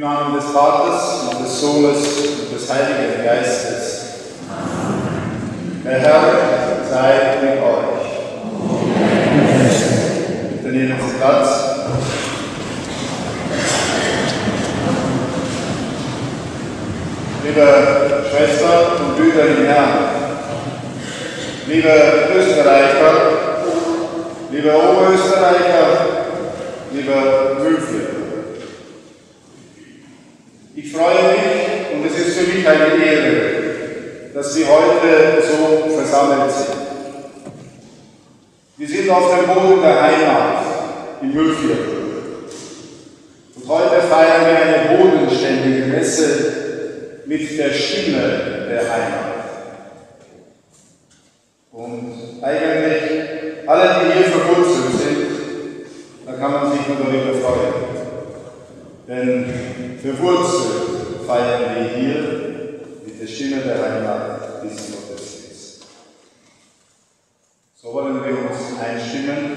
Namen des Vaters und des Sohnes und des Heiligen Geistes. Der Herr sei mit euch. Bitte nehmen Sie Platz. Liebe Schwestern und Brüder im Herrn, liebe Österreicher, liebe Oberösterreicher, liebe Mühlviertler. Ich freue mich und es ist für mich eine Ehre, dass Sie heute so versammelt sind. Wir sind auf dem Boden der Heimat im Mühlviertel. Und heute feiern wir eine bodenständige Messe mit der Stimme der Heimat. Und eigentlich, alle, die hier verwurzelt sind, da kann man sich nur darüber freuen. Denn verwurzelt feiern wir hier mit der Stimme der Heimat diesen Gottesdienst. So wollen wir uns einstimmen.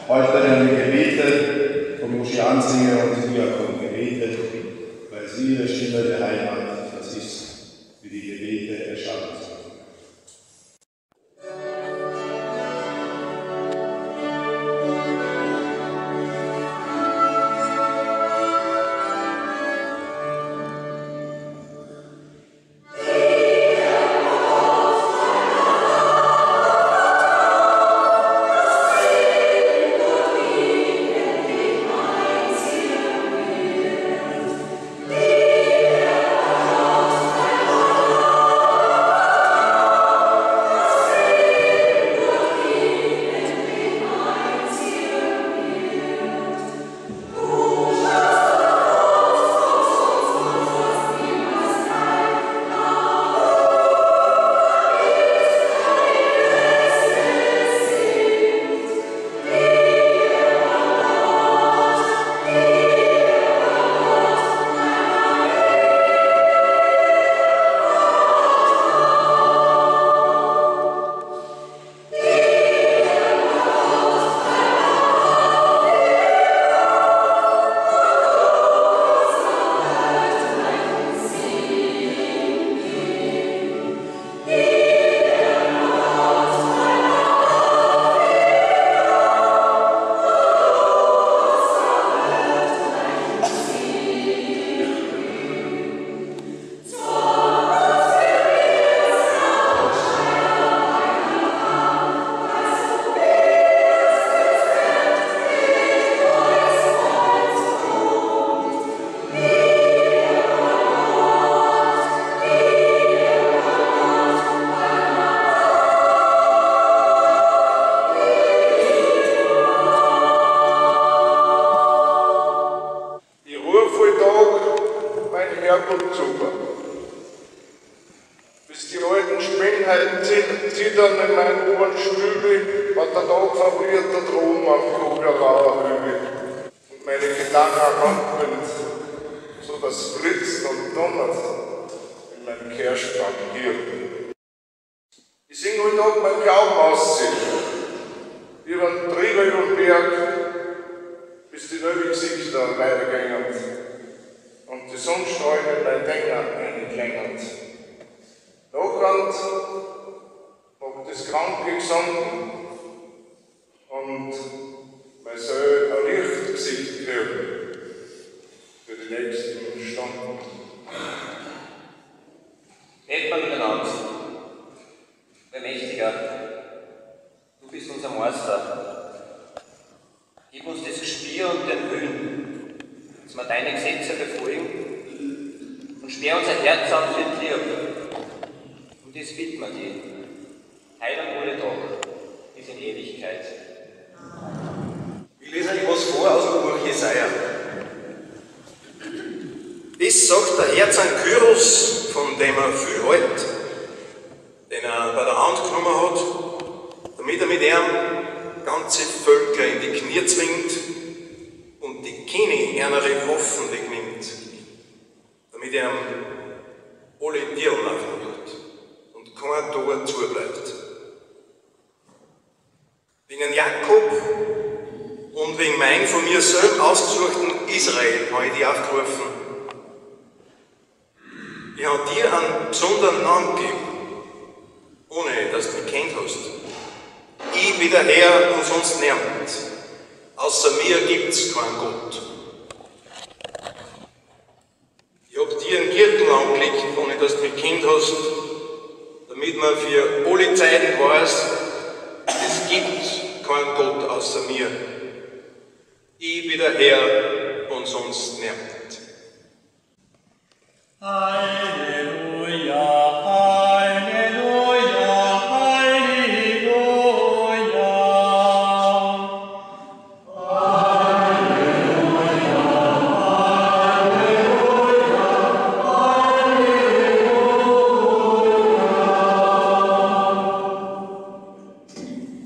Heute werden die Gebete vom Moscheansinger und Diakon gebetet, weil sie ihre Stimme der Heimat, das ist, wie die Gebete erschaffen sind. Das sagt der Erzengel Kyros, von dem er viel hält, den er bei der Hand genommen hat, damit er mit ihm ganze Völker in die Knie zwingt und die keine ihre Waffen wegnimmt, damit er alle Tiere nachmacht und kein Tor zubleibt. Wegen Jakob und wegen mein von mir selbst ausgesuchten Israel habe ich dich aufgerufen, ohne dass du mich kennt hast. Ich bin der Herr und sonst niemand. Außer mir gibt's keinen Gott. Ich hab dir einen Gürtel angelegt, ohne dass du mich kennt hast, damit man für alle Zeiten weiß, es gibt keinen Gott außer mir. Ich bin der Herr und sonst niemand. Halleluja, Halleluja, Halleluja.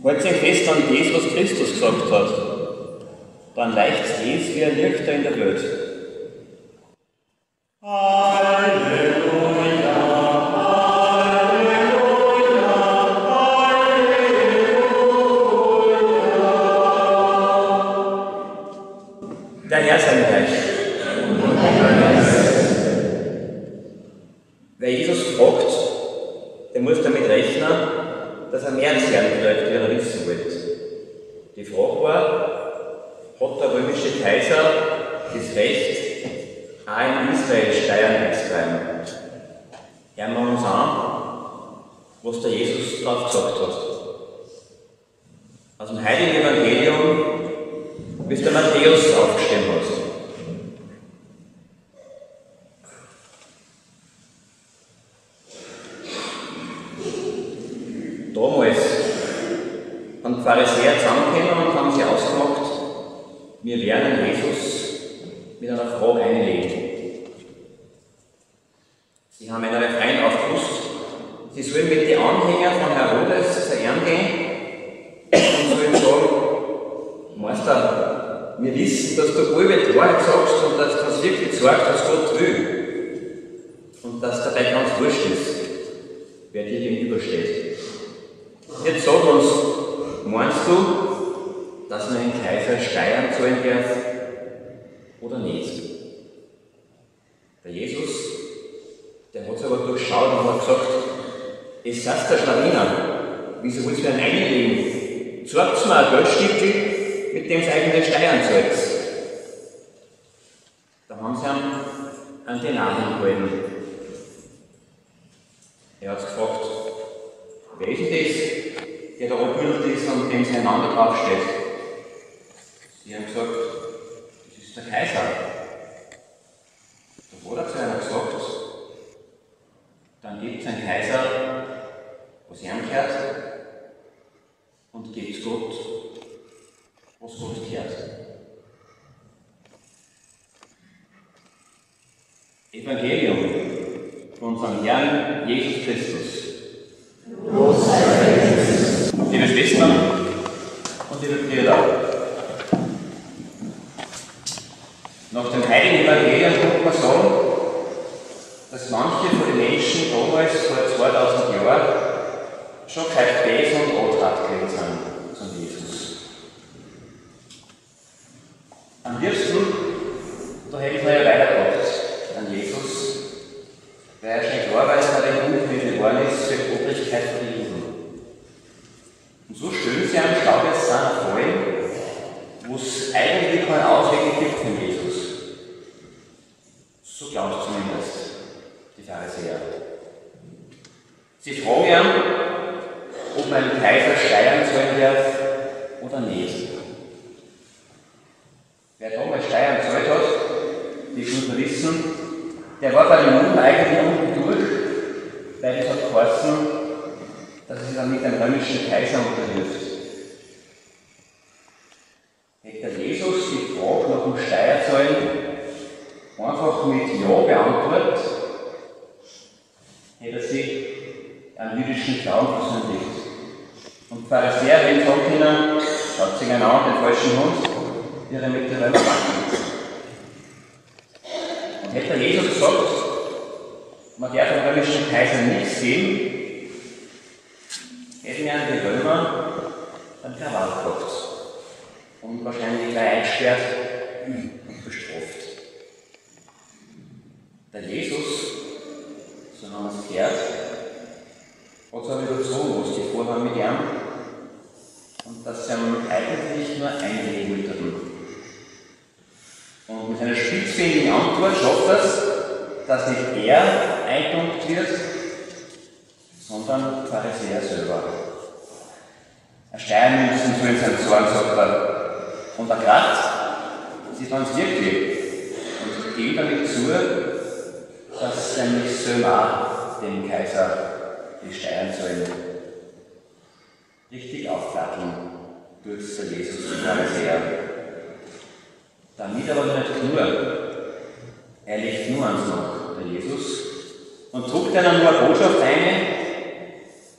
Haltet euch fest an das, was Christus gesagt hat. Dann leuchtet es wie ein Lichter in der Welt. Halleluja, Halleluja, Halleluja. Der Herr sei mit euch. Wer Jesus fragt, der muss damit rechnen, dass er mehr lernen bleibt, wie er wissen wollte. Die Frage war, hat der römische Kaiser das Recht, auch in Israel Steuern einzutreiben? Hören wir uns an, was der Jesus drauf gesagt hat. Aus dem Heiligen Evangelium, wie es der Matthäus aufgeschrieben hat. Damals haben die Pharisäer zusammengekommen und haben sich ausgemacht, wir werden Jesus mit einer Frage einlegen. Sie haben einen Refrain aufgewusst, sie sollen mit den Anhängern von Herodes zu ihm gehen und sollen sagen, Meister, wir wissen, dass du alle die Wahrheit sagst und dass du uns wirklich zeigst, was Gott will. Und dass dabei ganz wurscht ist, wer dir gegenübersteht. Jetzt sag uns, meinst du, dass man den Kaiser Steuern zahlen darf oder nicht? Der Jesus, der hat es aber durchschaut und hat gesagt, es seid der Schlawiner, wieso wollt ihr einen einlegen? Zeigt mir ein Geldstückel, mit dem ihr eigene Steuern zahlt. Da haben sie ihm einen Denar hingehalten. Er hat gefragt, wer ist denn das, der da abgebildet ist und dem sein Name draufsteht? Sie haben gesagt, das ist der Kaiser. Da wurde zu einer gesagt, dann gibt es einen Kaiser, was ihm gehört, und gibt Gott, was Gott gehört. Evangelium von unserem Herrn Jesus Christus. Liebe Schwestern und liebe Brüder, nach dem Heiligen Evangelium kann man sagen, dass manche von den Menschen damals, vor 2000 Jahren, schon gleich Bes und Antrag gewesen sind zum Jesus. Am liebsten, da hätte ich noch ja weitergebracht an Jesus, weil er schon klar weiß, dass er unhöflich geworden ist für die Obrigkeit von den Juden. Und so schön sie am Staubes sind fallen, wo es eigentlich keinen Ausweg gibt von Jesus. So glaubt zumindest die Pharisäer. Sie fragen ihn, ob man den Kaiser Steuern zahlen darf oder nicht. Wer damals Steuern gezahlt hat, die schon wissen, der war bei den Juden eigentlich unten durch, weil es hat geheißen, dass er sich dann mit dem römischen Kaiser unterwirft. Hätte Jesus die Frage nach dem Steuerzahlen einfach mit Ja beantwortet, hätte er sich am jüdischen Glauben versündigt. Und die Pharisäer haben gesagt können, schaut sich genau an den falschen Hund, wie er mit der Römer macht. Und hätte Jesus gesagt, man darf dem römischen Kaiser nichts geben, hätten wir an die Römer einen Krawall gehabt und wahrscheinlich gleich eingesperrt und bestraft. Der Jesus, so haben wir es gehört, hat es aber überzogen dass sie ihm eigentlich nur einreden wollten. Und mit seiner spitzfindigen Antwort schafft er es, dass nicht er eingetunkt wird, sondern Pharisäer selber. Er steuern müssen so in seinen Zorn, sagt er. Und er gerade, sie tun es wirklich und geben damit zu, dass sie nämlich selber dem Kaiser die Steuern sollen. Richtig aufplatteln tut der Jesus die Pharisäer. Damit aber nicht nur. Er legt nur ans noch, der Jesus, und druckt ihnen nur eine Botschaft ein,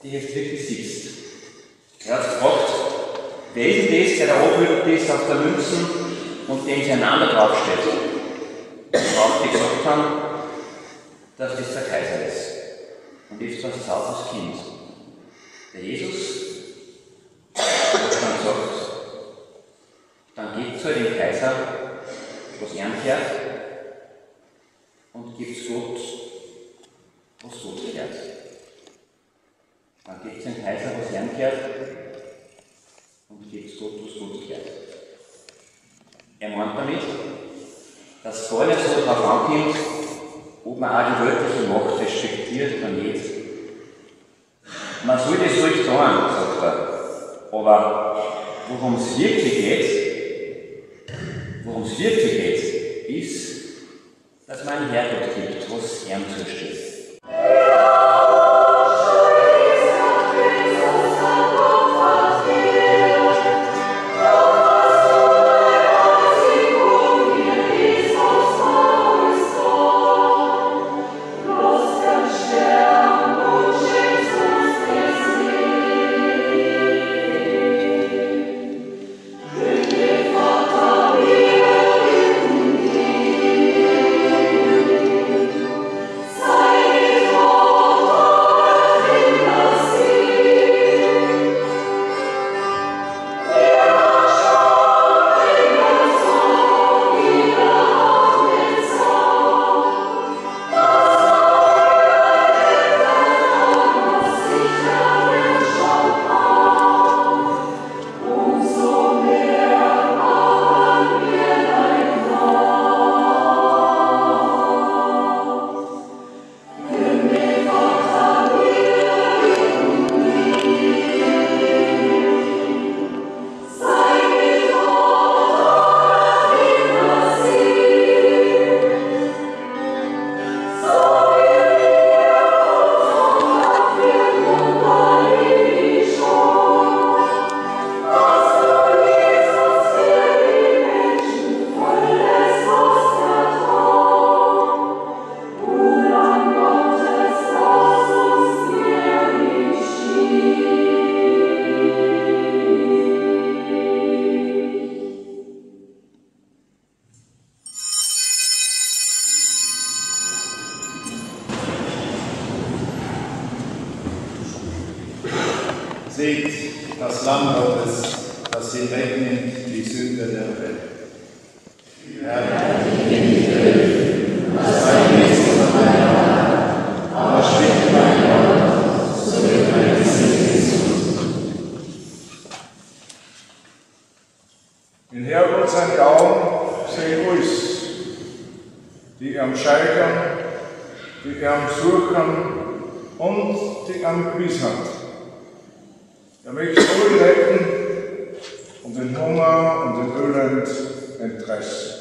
die jetzt wirklich sitzt. Er hat gefragt, wer ist denn das, der da abgebildet ist auf der Münzen und dem sein Name draufsteht? Worauf die gesagt haben, dass das der Kaiser ist. Und jetzt passt es auf das Kind. Der Jesus hat dann gesagt, dann gebt zu dem Kaiser, was er gehört, und gebt Gott, was Gott gehört. Dann gebt dem Kaiser, was er gehört, und gebt Gott, was Gott gehört. Er meint damit, dass es gar nicht so darauf ankommt, ob man auch die weltliche Macht respektiert oder nicht. Man soll das ruhig tun, sagt er. Aber worum es wirklich geht, ist, dass man einen Herrgott gibt, was ihm zusteht. Seht das Lamm Gottes, das hinwegnimmt die Sünde der Welt. Herr, das sei nicht von meiner Hand, aber sprich mein Wort, so wird mein Gesetz gesund. In Herrgott sein Glauben sei Grüß, die am Scheitern, die am Suchen und die am Quiz hat. Er möchte alle retten und den Hunger und den Elend entreißen.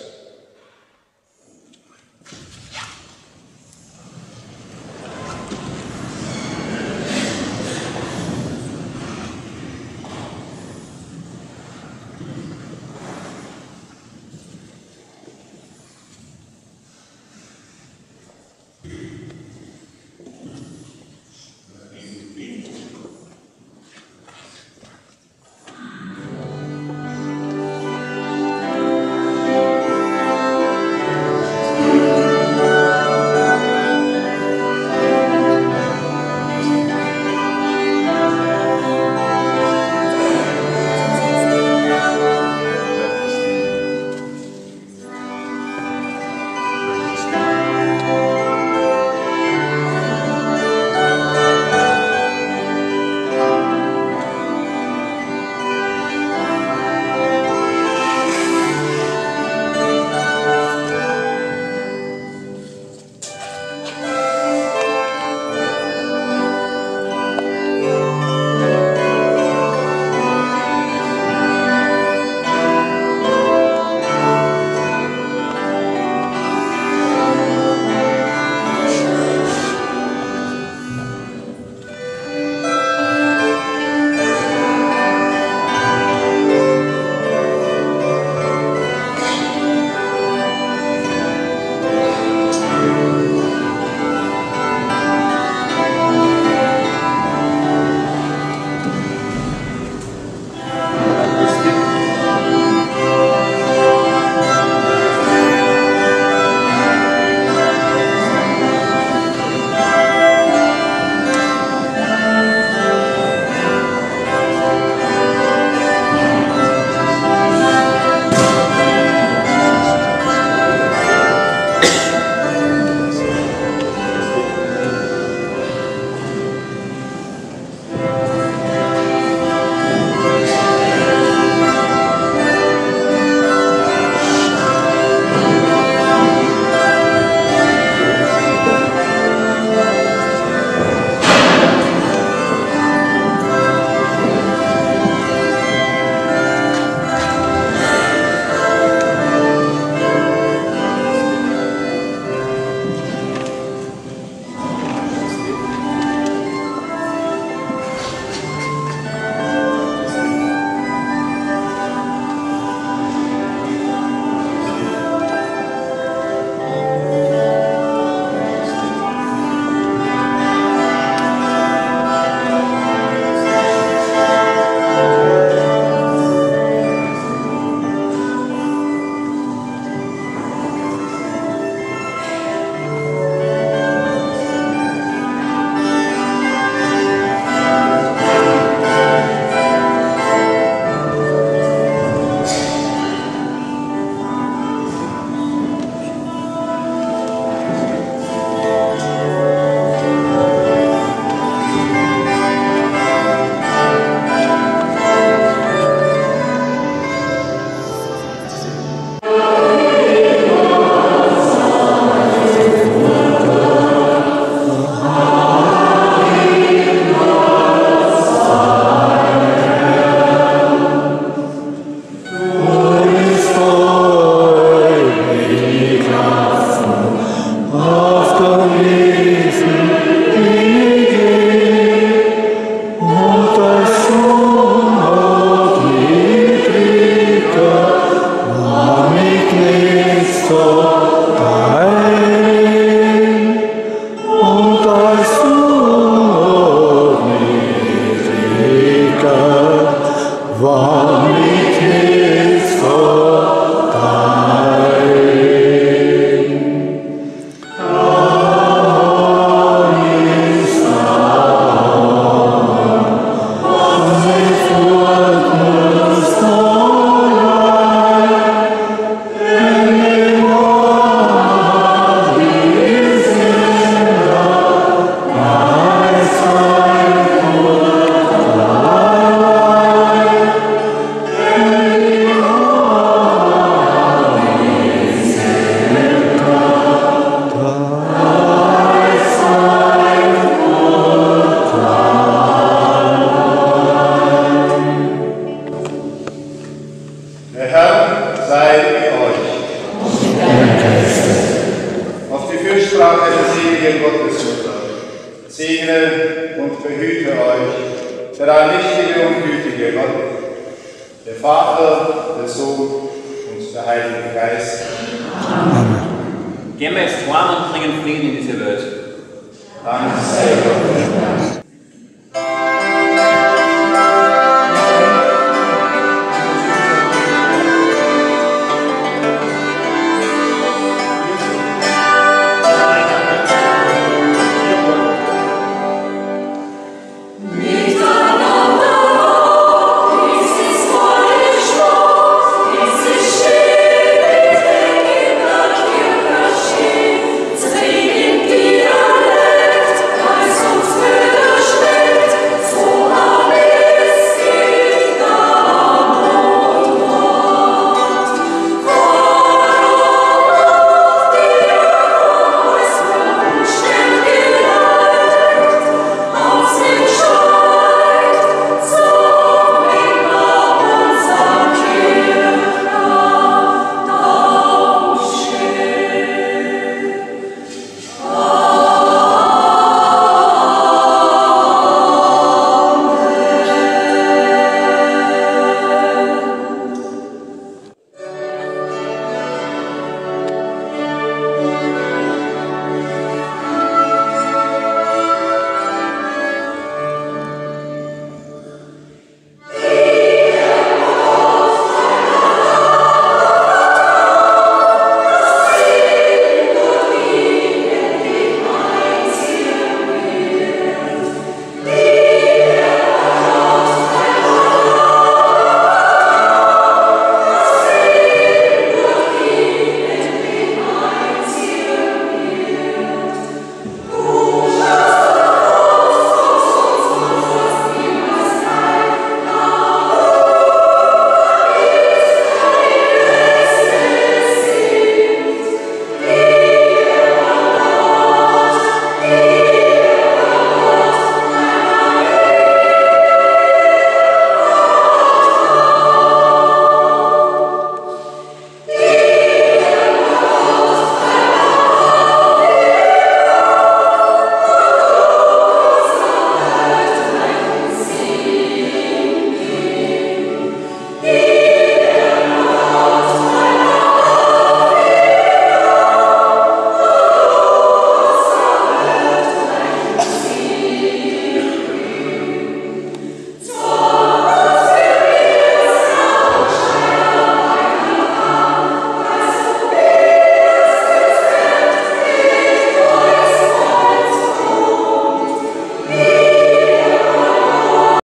euch, der allmächtige und gütige Gott, der Vater, der Sohn und der Heilige Geist. Gehen wir jetzt vorn und bringen Frieden in diese Welt. Danke sei Gott.